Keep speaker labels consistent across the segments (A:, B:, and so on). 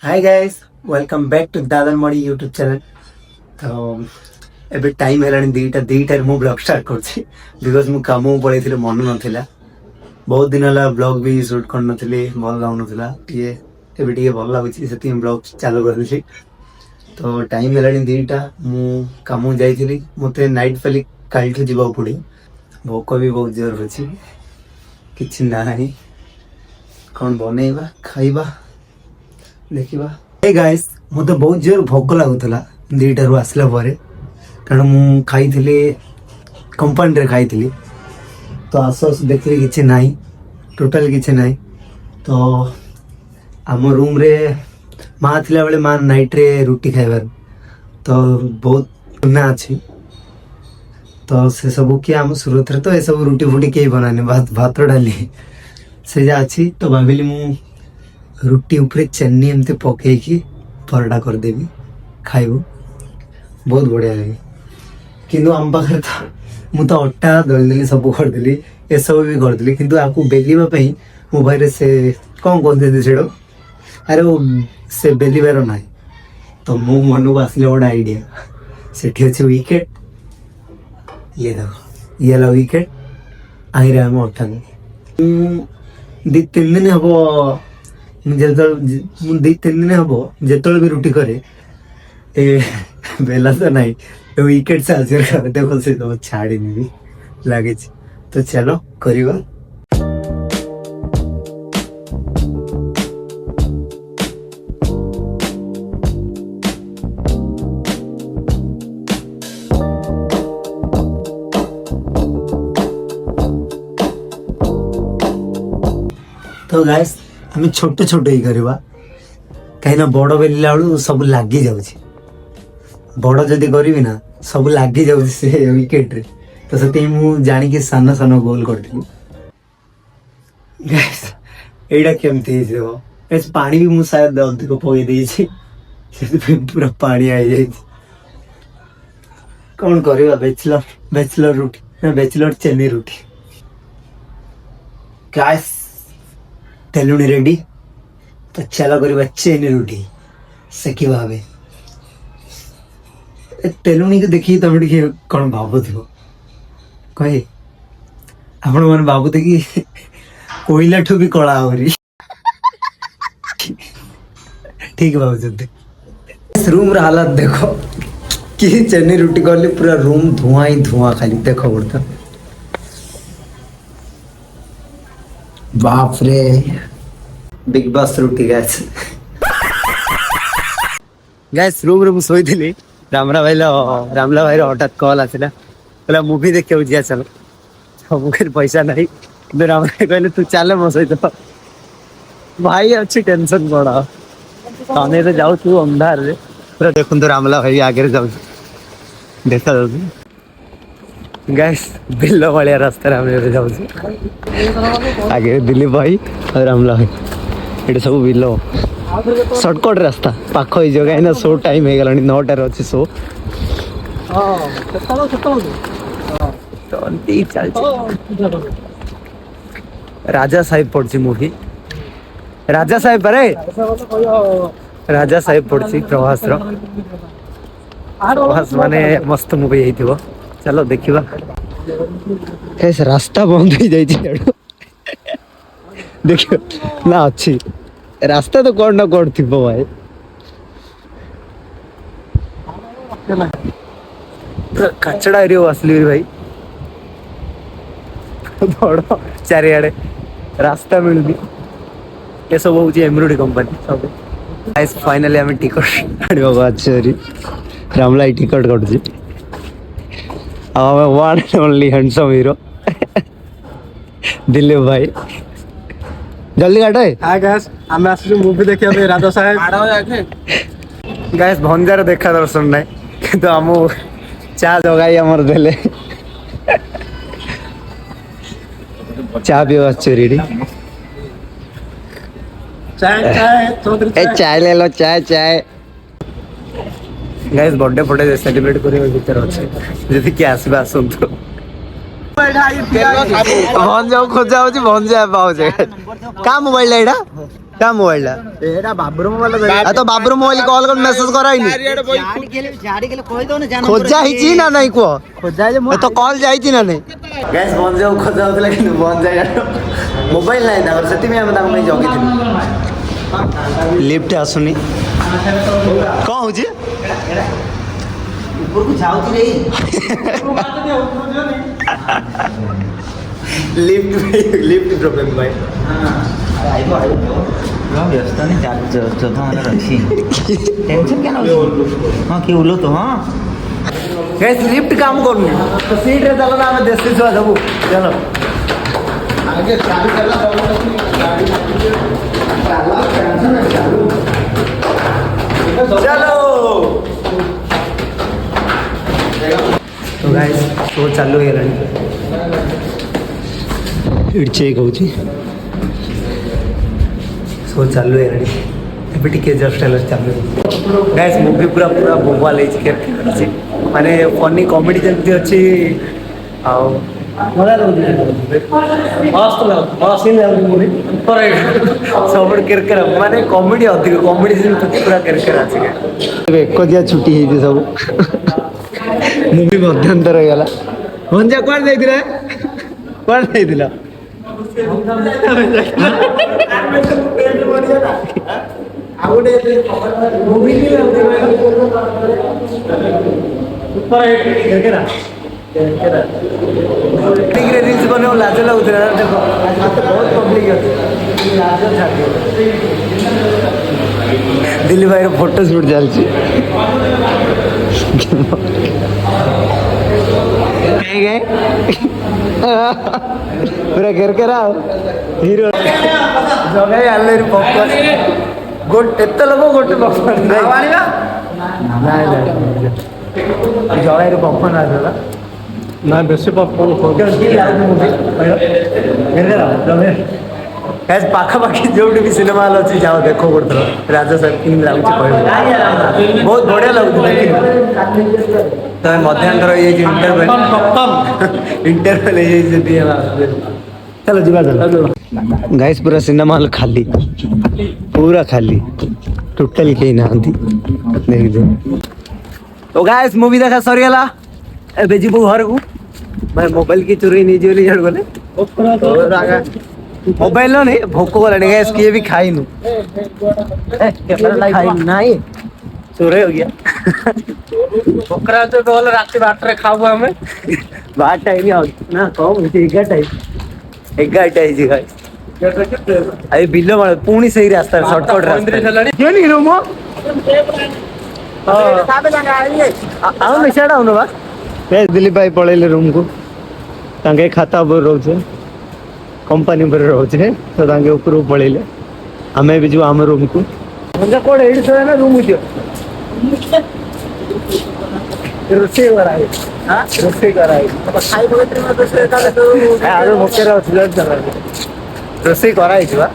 A: Hi guys, welcome back to Dadan Mani YouTube channel. तो एबे time हेलानी दुईटा मु ब्लॉग स्टार्ट करछि बिकॉज मु काम पळैथिले मन नथिला। बहुत दिन हला ब्लॉग भी शूट कर नथिले, भल लाउनथिला टिए एबे टिए भल लागुछि सेति ब्लॉग चालू करछि। तो टाइम हेलानी दुईटा मु काम जाइथिली, मते नाइट फेली कालठु जिबा पड़ी। भोक भी बहुत जोर होछि, किछि नाही कोन बनेइबा खाइबा देखिबा। हे गाइस, मते बहुत जोर भोक लागुतला दुईटा रु आसला परे, कारण मु खाइथिली कंपनी रे खाइथिली। तो आसस देखली किछि नाही, टोटल किछि नाही। तो आम रूम रे माँ थिला बेले माँ नाइट रे रुटी खाइबार तो बहुत ना अछि। तो से सब कि आम सुरत रे तो ए सब रुटी फुटी के बनाने भात डाली से जा अछि। तो भाबिली मु रुटी ऊपर चेन्नी एमती पकई की परोटा करदेवी, खाइबू बहुत बढ़िया लगे। किंतु आम पाखे तो मु तो अट्टा दलदेली सब करदेली, ए सब भी करदेली, किंतु आपको बेलिबा पई मो भाई से कौन कहते सेड़ो अरे वो से बेलिबार ना। तो मो मन को आसले गोटे आइडिया, सेठी अच्छे विकेट, ये देखो ये ला विकेट आईरे आम अट्टा दी 3 दिन हम दी 3 दिन हम जो भी रुटी करे ए बेला तो नहीं विकेट से आजर देखो से तो छाड़ी भी लगे। तो चलो करिबा। तो गाइस हमें छोट छोट ही करवा, कहीं बड़ बेलिला बेलू सब लगी जाऊँगी। बड़ जदि करी ना सब लगी जाऊँगी से विकेट रे। तो से मु जानिकी सान सान गोल करी। गाइस एटा केमती देखो, पानी भी मु शायद अधिक पकई देछि, पूरा पानी आई जाए। कौन करवा, बैचलर रुटी बैचलर चेन्नई रुटी। गाइस तेलुनी रेडी, तो चलो करिबा चेन्नई रुटी सेकी भावे। तेलुनी को देखी तुम टे कौन भावुव कहे आपण मैंने भावुते कि कोईला ठू भी कला आहरी ठीक भाव। रूम हालत देखो कि चेन्नई रुटी कली पूरा रूम धुआं ही धुआं, खाली देखो बोलता बाप रे। बिग बॉस रुटी गैस गैस रूम रे सोई थी। रामला भाई हठात कॉल आसला, बोला मूवी देखिए जा चलो। तो मुझे पैसा नहीं, कि रामला भाई कहले तू चल मो सहित। भाई अच्छी टेंशन बड़ा तने तो जाऊ तू अंधार रे पूरा देखुन। तो रामला भाई आगे जाऊ देखा जाऊ गैस बिल्लो वाले रास्ता आम जाऊ आगे दिलीप भाई और रामला भाई ये सब बिलो सर्टकट रास्ता पाख हो कहीं शो टाइम हो गला 9टार अच्छे शो। राजा साहेब पड़ी मुवी, राजा साहेब अरे राजा साहेब पड़ी प्रभास प्रभास माने मस्त मुवी हो। चलो देखिबा। कैसे रास्ता बंद हो जाए देखियो ना अच्छी रास्ता तो कौन ना कौन थी भाई। कचड़ा एरिया आसली भाई बड़ चारिआडे रास्ता मिलुनी। ये सब हूँ एमरुडी कंपनी सब। फाइनली आम टिकट आनी रामला टिकट कटुची। One and only handsome hero Dilip भाई जल्दी काटे।
B: हाय गाइस, हम आसु मूवी देखिया पे राजा साहेब।
A: गाइस भंजार देखा दर्शन नहीं, किंतु आम चा जगाई आमर देले चा भी रेडी। चाय ले लो, चाय। गाइस बर्थडे फटे सेलिब्रेट करबा भीतर अछि, जदि कि आसबा आसंतो भंजा खोजा होची भंजा पाउजे का मोबाइल एटा
C: क्या मोबाइल है
B: ଏଇଟା ବାବୁର ମୋବାଇଲ
C: तो बाबरू मोबाइल कॉल कर मैसेज कराइनी खोजा ही ना नहीं को
B: ଖୋଜା ଯେ ମୁଁ
C: तो कॉल जाई ना नहीं
A: ଗ୍ୟାସ୍ ବନ୍ଦ ଯାଉ ଖୋଜା ହଉଥିଲା କିନ୍ତୁ ବନ୍ଦ ଜାଗା ମୋବାଇଲ ନାହିଁ ତାଙ୍କର ସେଥିପାଇଁ ଆମେ ତାଙ୍କ ପାଇଁ ଜଗିଥିଲୁ।
C: लिफ्ट आसुनी कौन हूँ
A: ଉପରକୁ ଯାଉଛି ରେ लिफ्ट प्रोब्लेम भाई
D: व्यस्त नहीं चौथा वाला रखी टेंशन क्या ना हाँ कि बोलो तो हाँ
A: गैस लिफ्ट काम करूनी तो सीट रे चलो ना हमें देसी छुआ सब चलो
B: ଆଗେ ଚାବି ଚାଲା
A: चलो तो गाइस तो चालू है रानी
C: चेक होची
A: सो चालू है रानी ଏବେ ଟିକେ ଜଷ୍ଟ ହେଲା ଚାଲୁ ଗାଇସ୍ ମୁଭି ପୁରା ପୁରା ବୋବା ଲାଗିଛି କେତେ ମାନେ ଫନି କମେଡି ଯେମିତି ଅଛି ଆଉ ମଜା ଲାଗୁଛି ମସ୍ତ ଲାଗୁଛି ମସ୍ତ ଲାଗୁଛି ମୁଭି ସବୁଠୁ କେରକେରା ମାନେ କମେଡି ଅଧିକ କମେଡି ଯେମିତି ପୁରା କେରକେରା ଅଛି
C: एकदिया छुट्टी ହେଇଛି ସବୁ ମୁଭି ମଧ୍ୟାନ୍ତର ହେଇଗଲା ଭଞ୍ଜା କୁଆଡେ ଯାଇଥିଲା କୁଆଡେ ଯାଇଥିଲା
A: ରିଲ୍ସ ବନେଇବାକୁ ଲାଜ ଲାଗୁଥିଲା ଦେଖ ବହୁତ ପବ୍ଲିକ ଅଛି ଲାଜ ଛାଡ଼ିବ
C: दिल्ली भाई फोटो शूट ଚାଲିଛି पूरा केरकेरा हिरो
A: ଜଗାଇ ଆଣିଲେ ପପକର୍ନ ଗୋଟେ ଏତେ ଲୋକ ଗୋଟେ ପପକର୍ନ ଆଣିବା ନାଇଁ ନାଇଁ ଜଗାଇରେ ପପକର୍ନ ଆସିଲା
B: ନା ବେଶୀ ପପକର୍ନ
A: ପାଖାପାଖି ଯୋଉଠି ବି ସିନେମା ହଲ୍ ଅଛି ଯାଅ ଦେଖ ଗୋଟେ ଥର ରାଜା ସାହେବ କେମିତି ଲାଗୁଛି କହିବ ବହୁତ ବଢିଆ ଲାଗୁଛି ଦେଖିନି ତମେ ମଧ୍ୟାନ୍ତର ହେଇଯାଇଛି ଇଣ୍ଟରଭେଲ ହେଇଯାଇଛି ଯଦି ଚାଲ ଯିବା ଚାଲ
C: गाइस पूरा सिनेमा हॉल खाली पूरा खाली टोटल केही नाହାନ୍ତି देखिए
A: तो गाइस मूवी देखा सरीगला ଏବେ ଯିବୁ ଘରକୁ ମାନେ ମୋବାଇଲ କି ଚୋରି ନେଇଯିବ ବୋଲି ଜାଣି ଗଲେ ମୋବାଇଲ ନି ଭୋକ ଗଲାଣି ଗାଇस କିଏ ବି ଖାଇନୁ ଖାଇନୁ ନାହିଁ ଚୋରି हो गया
B: ପକରା ତ ଗଲେ ରାତି 8ରେ ଖାଇବୁ ଆମେ
A: 12 ଟାଇମ ନା କମ 11 ହେଇଛି ଗାଇस अरे बिल्लो मार पुणी सही रास्ता शॉर्टकट रास्ता केनी रूम आओ मिसाडा होनो बा
C: दिलीप भाई पळेले रूम को तांगे खाता पर रहउछे कंपनी पर रहउछे तो तांगे ऊपर पळेले हमें भी जो हम रूम को
A: म्हणजे कोड एडी सो ना रूम उठ्यो रोसे कराय हां रोसे कराय खाई बगेत्री में तो से काले तो आरो भोकेरा उठला चला रोसे कराय छिवा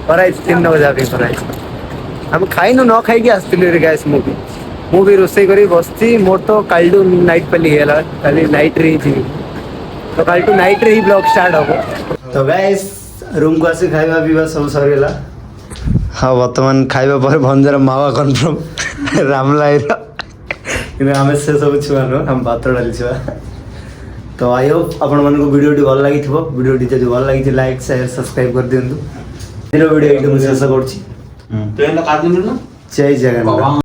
A: कराय 3 बजे आके कराय हम खाइनु न खाई के आस्तिले रे गाइस मूवी रोसे करी बसती मोर तो कालडू नाइट पली हेला काली नाइट रे थी तो कालटू नाइट रे ही ब्लॉग स्टार्ट हो तो गाइस रूम को आसी खाइबा पीबा सब सरीला
C: हाँ वर्तमान खाइबा पर भंजर मावा कन्फर्म रामलाइरा
A: କିନ୍ତୁ ଆମେ ସେ ସବୁ ଛୁଆ ନୁହଁ ଆମେ ଭାତ ଡାଲି ଛୁଆ ତ ଆଇ ହୋପ୍ ଆପଣମାନଙ୍କୁ ଭିଡ଼ିଓଟି ଭଲ ଲାଗିଥିବ ଭିଡ଼ିଓଟି ଯଦି ଭଲ ଲାଗିଛି ଲାଇକ୍ ସେୟାର ସବସ୍କ୍ରାଇବ୍ କରିଦିଅନ୍ତୁ ଆଜିର ଭିଡ଼ିଓ ଏଇଠି ମୁଁ ଶେଷ କରୁଛି ଜୟ ଜଗନ୍ନାଥ।